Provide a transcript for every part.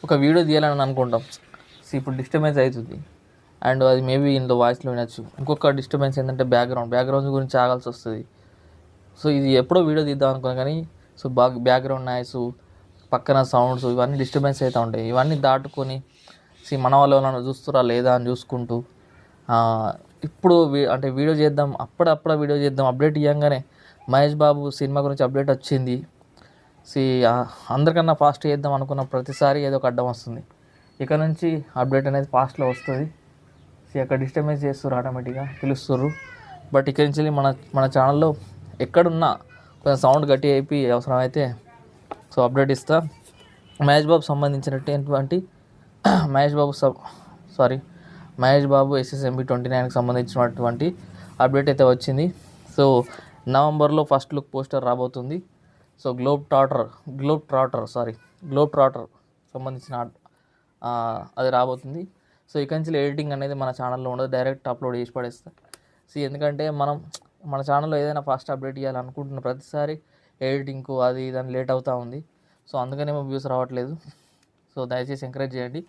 ఒక వీడియో తీయాలని అనుకుంటాం. సో ఇప్పుడు డిస్టర్బెన్స్ అవుతుంది అండ్ అది మేబీ ఇందులో వాయిస్లో వినొచ్చు. ఇంకొక డిస్టర్బెన్స్ ఏంటంటే బ్యాక్గ్రౌండ్ గురించి ఆగాల్సి వస్తుంది. సో ఇది ఎప్పుడో వీడియో తీద్దాం అనుకున్నాను కానీ సో బ్యాక్గ్రౌండ్ నాయిస్, పక్కన సౌండ్స్ ఇవన్నీ డిస్టర్బెన్స్ అవుతూ ఉంటాయి. ఇవన్నీ దాటుకొని మన వాళ్ళు ఎవరైనా చూస్తురా లేదా అని చూసుకుంటూ ఇప్పుడు అంటే వీడియో చేద్దాం, అప్పుడప్పుడు వీడియో చేద్దాం అప్డేట్ ఇవ్వగానే మహేష్ బాబు సినిమా గురించి అప్డేట్ వచ్చింది. సి అందరికన్నా ఫాస్ట్ చేద్దాం అనుకున్న ప్రతిసారి ఏదో ఒక అడ్డం వస్తుంది. ఇక నుంచి అప్డేట్ అనేది ఫాస్ట్లో వస్తుంది. అక్కడ డిస్టర్బెన్స్ చేస్తారు, ఆటోమేటిక్గా పిలుస్తారు. బట్ ఇక్కడి నుంచి మన ఛానల్లో ఎక్కడున్నా కొంచెం సౌండ్ గట్టి అయిపోయి అవసరమైతే సో అప్డేట్ ఇస్తా. మహేష్ బాబు సంబంధించినటువంటి మహేష్ బాబు SSMB 29కి సంబంధించినటువంటి అప్డేట్ అయితే వచ్చింది. సో నవంబర్లో ఫస్ట్ లుక్ పోస్టర్ రాబోతుంది. సో గ్లోబ్ ట్రాటర్ సంబంధించిన అది రాబోతుంది. సో ఇక నుంచి ఎడిటింగ్ అనేది మన ఛానల్లో ఉండదు, డైరెక్ట్ అప్లోడ్ చేసి పడేస్తా. ఎందుకంటే మన ఛానల్లో ఏదైనా ఫాస్ట్ అప్డేట్ ఇవ్వాలనుకుంటున్న ప్రతిసారి ఎడిటింగ్కు అది ఇదని లేట్ అవుతూ ఉంది. సో అందుకనేమో వ్యూస్ రావట్లేదు. సో దయచేసి ఎంకరేజ్ చేయండి.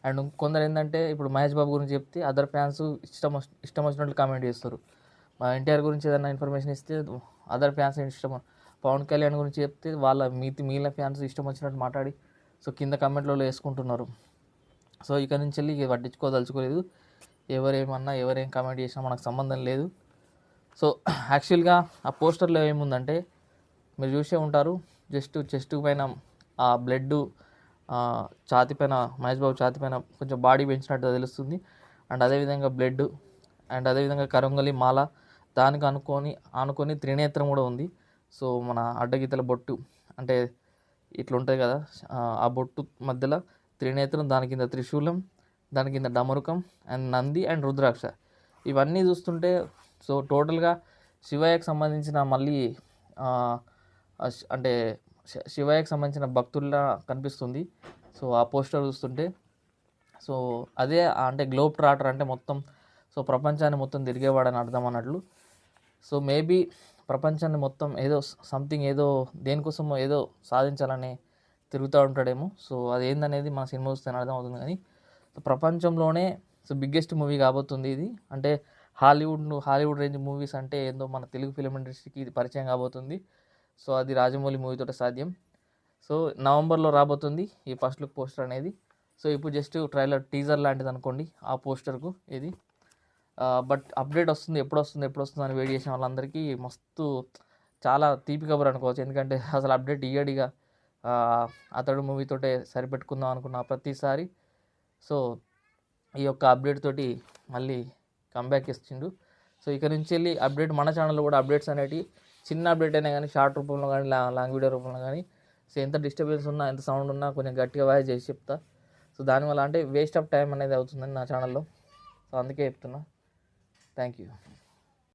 అండ్ కొందరు ఏంటంటే ఇప్పుడు మహేష్ బాబు గురించి చెప్తే అదర్ ఫ్యాన్స్ ఇష్టం వచ్చినట్లు కామెంట్ చేస్తారు. మా ఎన్టీఆర్ గురించి ఏదైనా ఇన్ఫర్మేషన్ ఇస్తే అదర్ ఫ్యాన్స్ పవన్ కళ్యాణ్ గురించి చెప్తే వాళ్ళ మిగిలిన ఫ్యాన్స్ ఇష్టం వచ్చినట్టు మాట్లాడి సో కింద కామెంట్లో వేసుకుంటున్నారు. సో ఇక నుంచి వెళ్ళి పట్టించుకోదలుచుకోలేదు. ఎవరేమన్నా ఎవరేం కామెంట్ చేసినా మనకు సంబంధం లేదు. సో యాక్చువల్గా ఆ పోస్టర్లో ఏముందంటే మీరు చూసే ఉంటారు, చెస్ట్ పైన ఆ బ్లడ్ ఛాతి పైన మహేష్ బాబు ఛాతి పైన కొంచెం బాడీ పెంచినట్టు తెలుస్తుంది. అండ్ అదేవిధంగా బ్లడ్ అండ్ అదేవిధంగా కరంగలి మాల దానికి ఆనుకొని త్రినేత్రం కూడా ఉంది. సో మన అడ్డగీతల బొట్టు అంటే ఇట్లా ఉంటుంది కదా, ఆ బొట్టు మధ్యలో త్రినేత్రం, దాని కింద త్రిశూలం, దాని కింద డమరుకం అండ్ నంది అండ్ రుద్రాక్ష ఇవన్నీ చూస్తుంటే సో టోటల్గా శివయ్యకి సంబంధించిన మళ్ళీ అంటే శివయ్యకి సంబంధించిన భక్తుల్లా కనిపిస్తుంది. సో ఆ పోస్టర్ చూస్తుంటే సో అదే అంటే గ్లోబ్ ట్రాటర్ అంటే మొత్తం సో ప్రపంచాన్ని మొత్తం తిరిగేవాడని అర్థం అన్నట్లు. సో మేబీ ప్రపంచాన్ని మొత్తం ఏదో దేనికోసమో ఏదో సాధించాలని తిరుగుతూ ఉంటాడేమో. సో అదేందనేది మన సినిమా చూస్తేనే అర్థమవుతుంది. కానీ ప్రపంచంలోనే సో బిగ్గెస్ట్ మూవీ కాబోతుంది ఇది. అంటే హాలీవుడ్ రేంజ్ మూవీస్ అంటే ఏందో మన తెలుగు ఫిలిం ఇండస్ట్రీకి ఇది పరిచయం కాబోతుంది. సో అది రాజమౌళి మూవీతో సాధ్యం. సో నవంబర్లో రాబోతుంది ఈ ఫస్ట్ లుక్ పోస్టర్ అనేది. సో ఇప్పుడు జస్ట్ టీజర్ లాంటిది అనుకోండి ఆ పోస్టర్కు ఇది. బట్ అప్డేట్ వస్తుంది, ఎప్పుడు వస్తుంది అని వెయిట్ చేసిన వాళ్ళందరికీ మస్తు చాలా తీపి కబురు అనుకోవచ్చు. ఎందుకంటే అసలు అప్డేట్ ఇయ్యడిగా అతడు మూవీతోటే సరిపెట్టుకుందాం అనుకున్న ప్రతిసారి సో ఈ యొక్క అప్డేట్ తోటి మళ్ళీ కంబ్యాక్ ఇచ్చిండు. సో ఇక నుంచి వెళ్ళి అప్డేట్ మన ఛానల్లో కూడా అప్డేట్స్ అనేవి చిన్న అప్డేట్ అయినా కానీ షార్ట్ రూపంలో కానీ లాంగ్ వీడియో రూపంలో కానీ సో ఎంత డిస్టర్బెన్స్ ఉన్నా ఎంత సౌండ్ ఉన్నా కొంచెం గట్టిగా వాయిస్ చేసి చెప్తా. సో దానివల్ల అంటే వేస్ట్ ఆఫ్ టైం అనేది అవుతుందని నా ఛానల్లో. సో అందుకే చెప్తున్నా. Thank you.